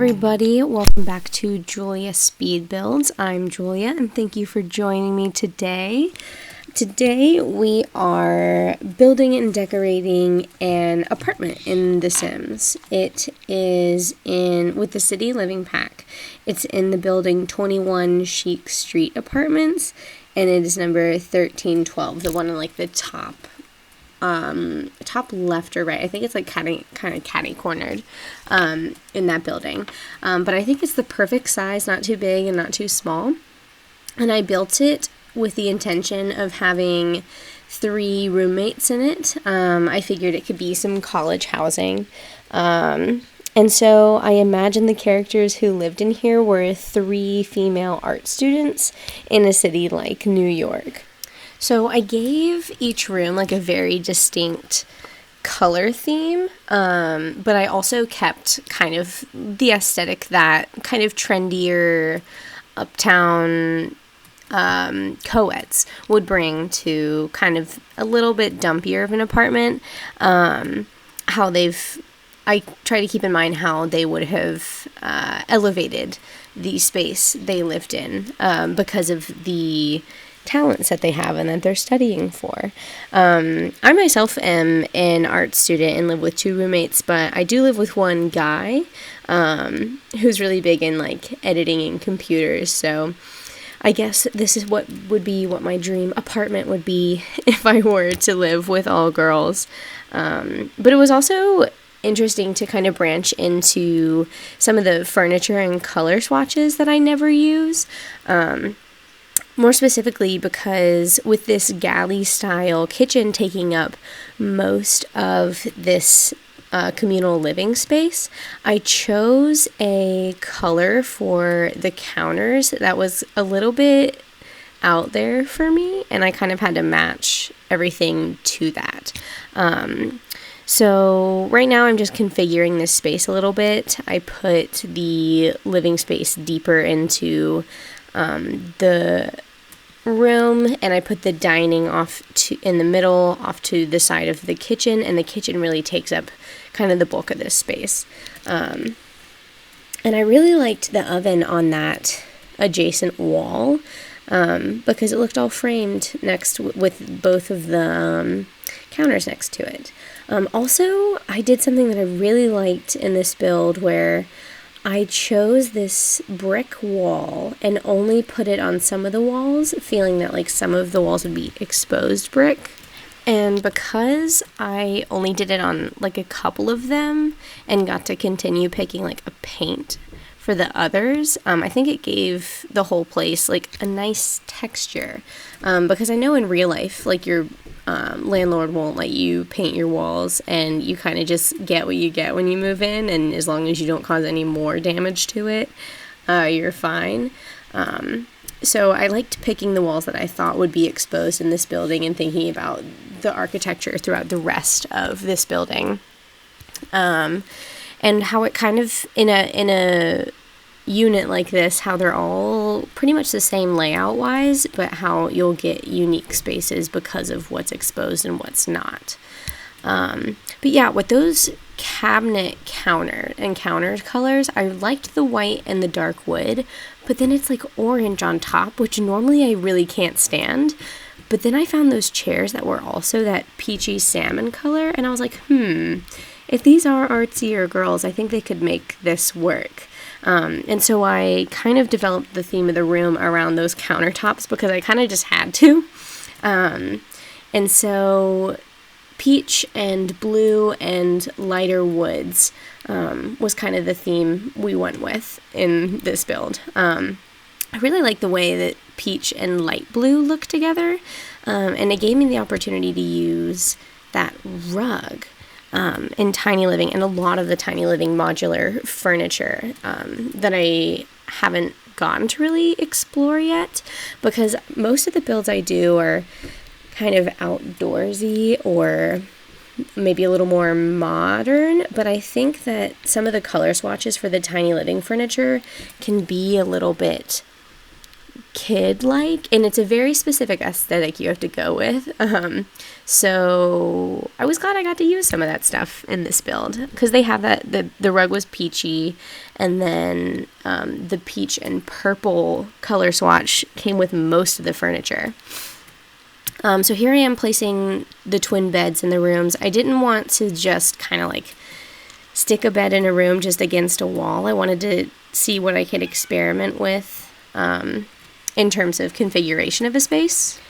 everybody, welcome back to Julia Speed Builds. I'm Julia and thank you for joining me today. Today we are building and decorating an apartment in The Sims. It is with the City Living Pack. It's in the building 21 Chic Street Apartments, and it is number 1312, the one in like the top left or right. I think it's like kind of catty cornered in that building, but I think it's the perfect size, not too big and not too small. And I built it with the intention of having 3 roommates in it. I figured it could be some college housing, and so I imagined the characters who lived in here were 3 female art students in a city like New York. So I gave each room like a very distinct color theme, but I also kept kind of the aesthetic that kind of trendier uptown co-eds would bring to kind of a little bit dumpier of an apartment. I try to keep in mind how they would have elevated the space they lived in because of the talents that they have and that they're studying for. I myself am an art student and live with 2 roommates, but I do live with one guy who's really big in like editing and computers. So I guess this is what my dream apartment would be if I were to live with all girls. But it was also interesting to kind of branch into some of the furniture and color swatches that I never use. More specifically because with this galley-style kitchen taking up most of this communal living space, I chose a color for the counters that was a little bit out there for me, and I kind of had to match everything to that. So right now I'm just configuring this space a little bit. I put the living space deeper into the room, and I put the dining in the middle off to the side of the kitchen, and the kitchen really takes up kind of the bulk of this space. And I really liked the oven on that adjacent wall because it looked all framed with both of the counters next to it. Also, I did something that I really liked in this build where I chose this brick wall and only put it on some of the walls, feeling that like some of the walls would be exposed brick. And because I only did it on like a couple of them and got to continue picking like a paint for the others, I think it gave the whole place like a nice texture. Because I know in real life, like your landlord won't let you paint your walls, and you kind of just get what you get when you move in, and as long as you don't cause any more damage to it, you're fine. So I liked picking the walls that I thought would be exposed in this building and thinking about the architecture throughout the rest of this building. And how it kind of, in a unit like this, how they're all pretty much the same layout-wise, but how you'll get unique spaces because of what's exposed and what's not. But yeah, with those cabinet counters colors, I liked the white and the dark wood, but then it's like orange on top, which normally I really can't stand. But then I found those chairs that were also that peachy salmon color, and I was like, if these are artsier girls, I think they could make this work. And so I kind of developed the theme of the room around those countertops because I kind of just had to. And so peach and blue and lighter woods was kind of the theme we went with in this build. I really like the way that peach and light blue look together, and it gave me the opportunity to use that rug in Tiny Living and a lot of the Tiny Living modular furniture that I haven't gotten to really explore yet, because most of the builds I do are kind of outdoorsy or maybe a little more modern, but I think that some of the color swatches for the Tiny Living furniture can be a little bit kid-like, and it's a very specific aesthetic you have to go with. So I was glad I got to use some of that stuff in this build, because they have that, the rug was peachy, and then the peach and purple color swatch came with most of the furniture. So here I am placing the twin beds in the rooms. I didn't want to just kind of like stick a bed in a room just against a wall. I wanted to see what I could experiment with in terms of configuration of a space,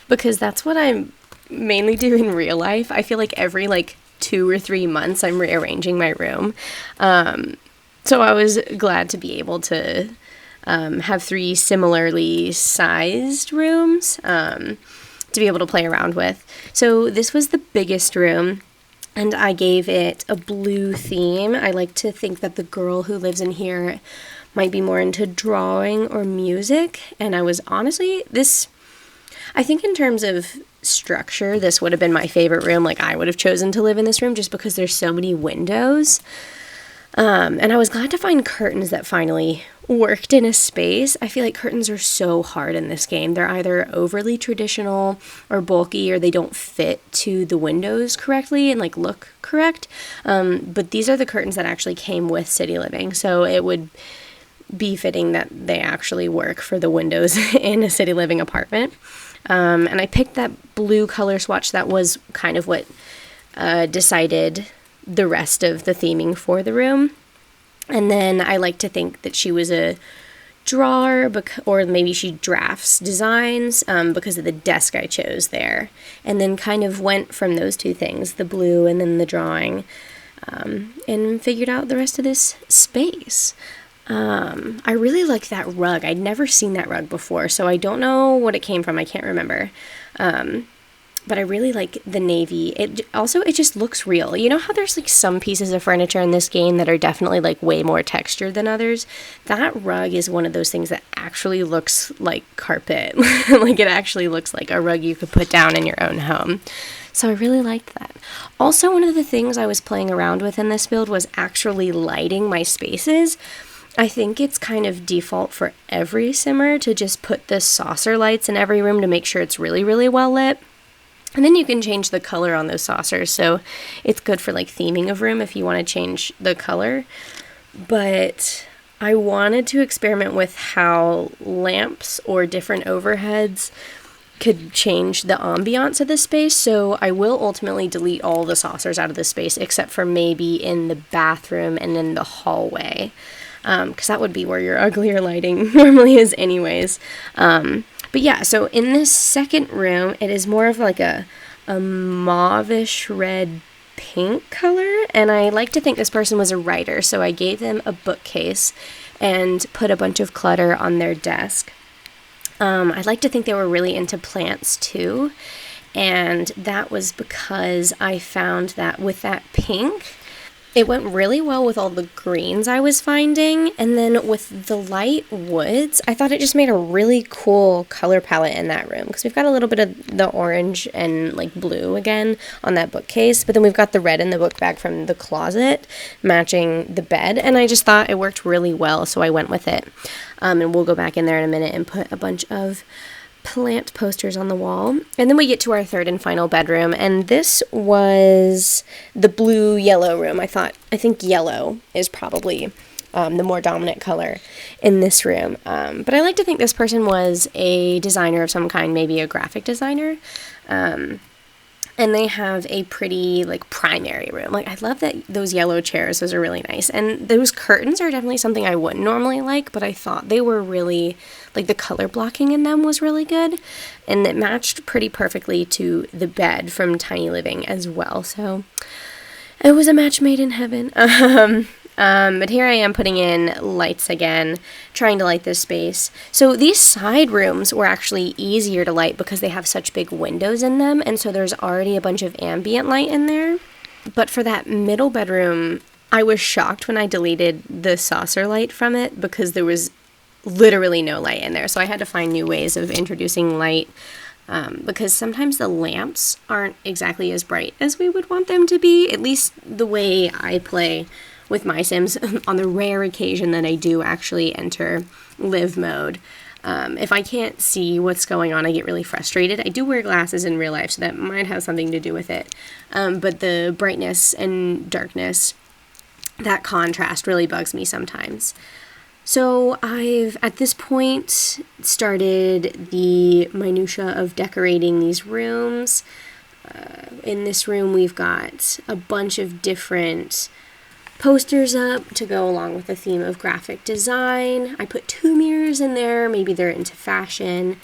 because that's what I mainly do in real life. I feel like every 2 or 3 months I'm rearranging my room. So I was glad to be able to have 3 similarly sized rooms to be able to play around with. So this was the biggest room, and I gave it a blue theme. I like to think that the girl who lives in here might be more into drawing or music, and I was honestly, I think in terms of structure, this would have been my favorite room. I would have chosen to live in this room just because there's so many windows. And I was glad to find curtains that finally worked in a space. I feel like curtains are so hard in this game. They're either overly traditional or bulky, or they don't fit to the windows correctly and look correct. But these are the curtains that actually came with City Living, so it would be fitting that they actually work for the windows in a City Living apartment. And I picked that blue color swatch. That was kind of what decided the rest of the theming for the room. And then I like to think that she was a drawer, or maybe she drafts designs because of the desk I chose there. And then kind of went from those 2 things, the blue and then the drawing, and figured out the rest of this space. I really like that rug. I'd never seen that rug before, so I don't know what it came from. I can't remember. But I really like the navy. It just looks real. You know how there's some pieces of furniture in this game that are definitely way more textured than others? That rug is one of those things that actually looks like carpet. It actually looks like a rug you could put down in your own home. So I really liked that. Also, one of the things I was playing around with in this build was actually lighting my spaces. I think it's kind of default for every simmer to just put the saucer lights in every room to make sure it's really, really well lit. And then you can change the color on those saucers, so it's good for theming of room if you want to change the color. But I wanted to experiment with how lamps or different overheads could change the ambiance of the space, so I will ultimately delete all the saucers out of the space except for maybe in the bathroom and in the hallway. Because that would be where your uglier lighting normally is anyways. But yeah, so in this second room, it is more of a mauvish red pink color, and I like to think this person was a writer, so I gave them a bookcase and put a bunch of clutter on their desk. I like to think they were really into plants too, and that was because I found that with that pink, it went really well with all the greens I was finding, and then with the light woods, I thought it just made a really cool color palette in that room, because we've got a little bit of the orange and blue again on that bookcase, but then we've got the red in the book bag from the closet matching the bed, and I just thought it worked really well, so I went with it. And we'll go back in there in a minute and put a bunch of plant posters on the wall. And then we get to our third and final bedroom, and this was the blue yellow room. I think yellow is probably the more dominant color in this room. But I like to think this person was a designer of some kind, maybe a graphic designer. And they have a pretty primary room. I love that those yellow chairs. Those are really nice. And those curtains are definitely something I wouldn't normally like, but I thought they were really, the color blocking in them was really good. And it matched pretty perfectly to the bed from Tiny Living as well. So it was a match made in heaven. But here I am putting in lights again, trying to light this space. So these side rooms were actually easier to light because they have such big windows in them, and so there's already a bunch of ambient light in there. But for that middle bedroom, I was shocked when I deleted the saucer light from it because there was literally no light in there. So I had to find new ways of introducing light because sometimes the lamps aren't exactly as bright as we would want them to be, at least the way I play with my Sims on the rare occasion that I do actually enter live mode. If I can't see what's going on, I get really frustrated. I do wear glasses in real life, so that might have something to do with it. But the brightness and darkness, that contrast really bugs me sometimes. So I've, at this point, started the minutia of decorating these rooms. In this room, we've got a bunch of different posters up to go along with the theme of graphic design. I put 2 mirrors in there. Maybe they're into fashion.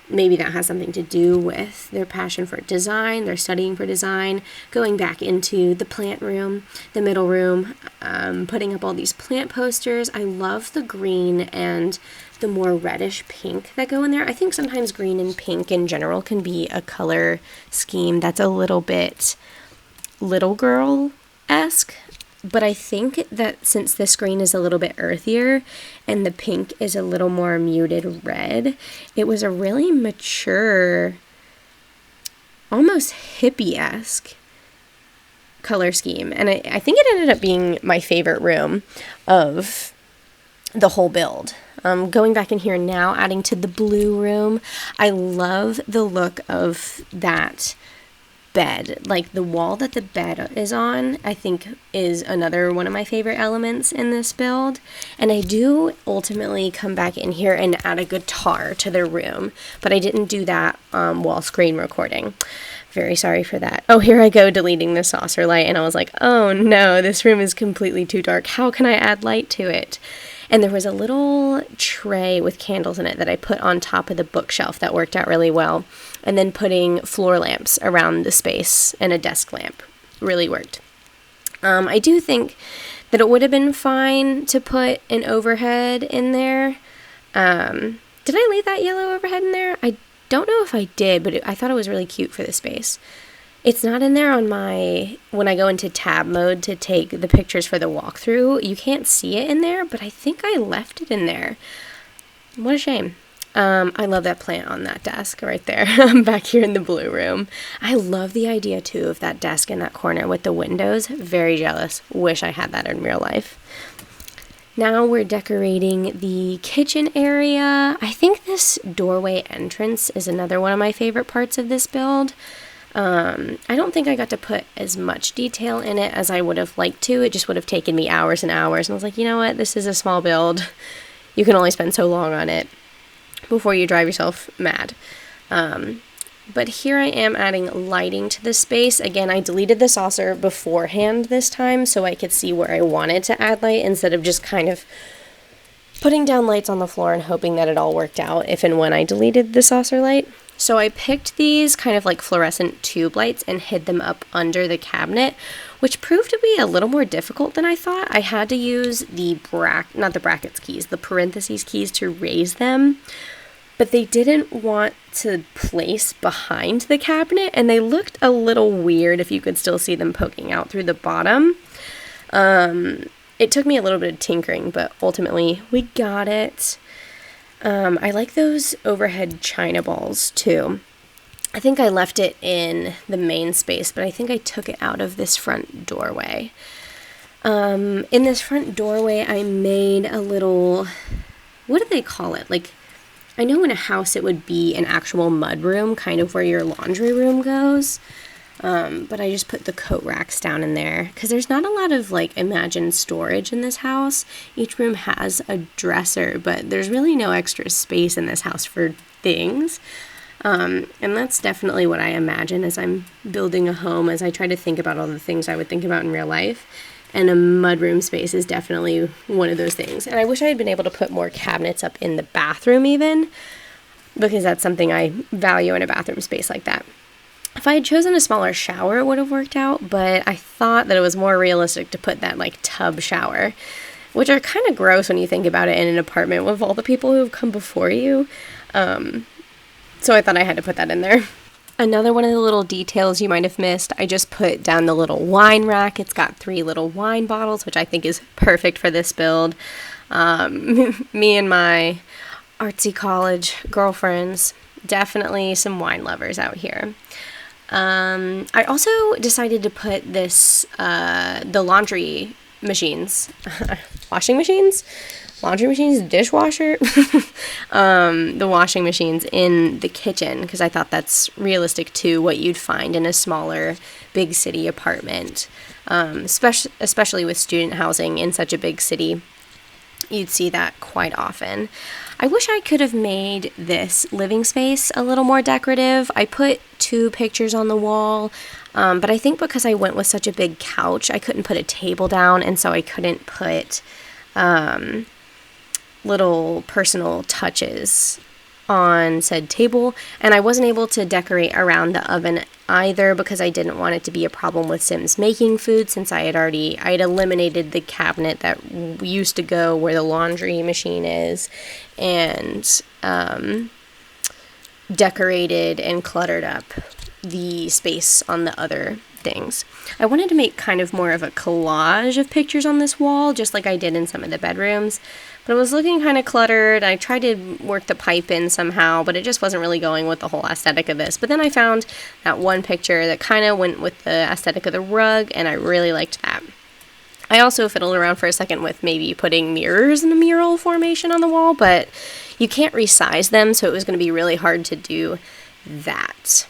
Maybe that has something to do with their passion for design, their studying for design. Going back into the plant room, the middle room, putting up all these plant posters. I love the green and the more reddish pink that go in there. I think sometimes green and pink in general can be a color scheme that's a little bit little girl-esque. But I think that since this green is a little bit earthier and the pink is a little more muted red, it was a really mature, almost hippie-esque color scheme. And I think it ended up being my favorite room of the whole build. Going back in here now, adding to the blue room, I love the look of that bed. Like the wall that the bed is on, I think is another one of my favorite elements in this build. And I do ultimately come back in here and add a guitar to the room, but I didn't do that while screen recording. Very sorry for that. Oh, here I go deleting the saucer light, and I was like, oh no, this room is completely too dark. How can I add light to it? And there was a little tray with candles in it that I put on top of the bookshelf that worked out really well. And then putting floor lamps around the space and a desk lamp really worked. I do think that it would have been fine to put an overhead in there. Did I leave that yellow overhead in there? I don't know if I did, but I thought it was really cute for the space. It's not in there on my, when I go into tab mode to take the pictures for the walkthrough. You can't see it in there, but I think I left it in there. What a shame. I love that plant on that desk right there. I'm back here in the blue room. I love the idea too of that desk in that corner with the windows. Very jealous. Wish I had that in real life. Now we're decorating the kitchen area. I think this doorway entrance is another one of my favorite parts of this build. I don't think I got to put as much detail in it as I would have liked to. It just would have taken me hours and hours. And I was like, you know what? This is a small build. You can only spend so long on it before you drive yourself mad. But here I am adding lighting to the space. Again, I deleted the saucer beforehand this time so I could see where I wanted to add light instead of just kind of putting down lights on the floor and hoping that it all worked out if and when I deleted the saucer light. So I picked these kind of like fluorescent tube lights and hid them up under the cabinet, which proved to be a little more difficult than I thought. I had to use the not the brackets keys, the parentheses keys to raise them, but they didn't want to place behind the cabinet, and they looked a little weird if you could still see them poking out through the bottom. It took me a little bit of tinkering, but ultimately we got it. I like those overhead china balls too. I think I left it in the main space, but I think I took it out of this front doorway. In this front doorway, I made a little, what do they call it? Like, I know in a house it would be an actual mud room, kind of where your laundry room goes. But I just put the coat racks down in there because there's not a lot of like imagined storage in this house. Each room has a dresser, but there's really no extra space in this house for things. And that's definitely what I imagine as I'm building a home, as I try to think about all the things I would think about in real life. And a mudroom space is definitely one of those things. And I wish I had been able to put more cabinets up in the bathroom even, because that's something I value in a bathroom space like that. If I had chosen a smaller shower, it would have worked out, but I thought that it was more realistic to put that like tub shower, which are kind of gross when you think about it in an apartment with all the people who have come before you. So I thought I had to put that in there. Another one of the little details you might have missed, I just put down the little wine rack. It's got 3 little wine bottles, which I think is perfect for this build. Me and my artsy college girlfriends, definitely some wine lovers out here. I also decided to put this, the laundry machines, washing machines, laundry machines, dishwasher, the washing machines in the kitchen, because I thought that's realistic to what you'd find in a smaller big city apartment, especially with student housing in such a big city. You'd see that quite often. I wish I could have made this living space a little more decorative. I put 2 pictures on the wall, but I think because I went with such a big couch, I couldn't put a table down, and so I couldn't put little personal touches on said table, and I wasn't able to decorate around the oven either because I didn't want it to be a problem with Sims making food, since I had eliminated the cabinet that used to go where the laundry machine is, and decorated and cluttered up the space on the other things. I wanted to make kind of more of a collage of pictures on this wall, just like I did in some of the bedrooms, but it was looking kind of cluttered. I tried to work the pipe in somehow, but it just wasn't really going with the whole aesthetic of this. But then I found that one picture that kind of went with the aesthetic of the rug, and I really liked that. I also fiddled around for a second with maybe putting mirrors in a mural formation on the wall, but you can't resize them, so it was going to be really hard to do that.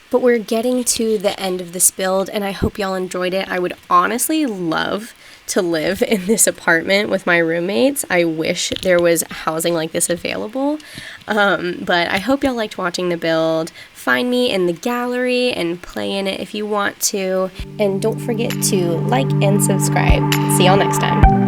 But we're getting to the end of this build, and I hope y'all enjoyed it. I would honestly love to live in this apartment with my roommates. I wish there was housing like this available. But I hope y'all liked watching the build. Find me in the gallery and play in it if you want to. And don't forget to like and subscribe. See y'all next time.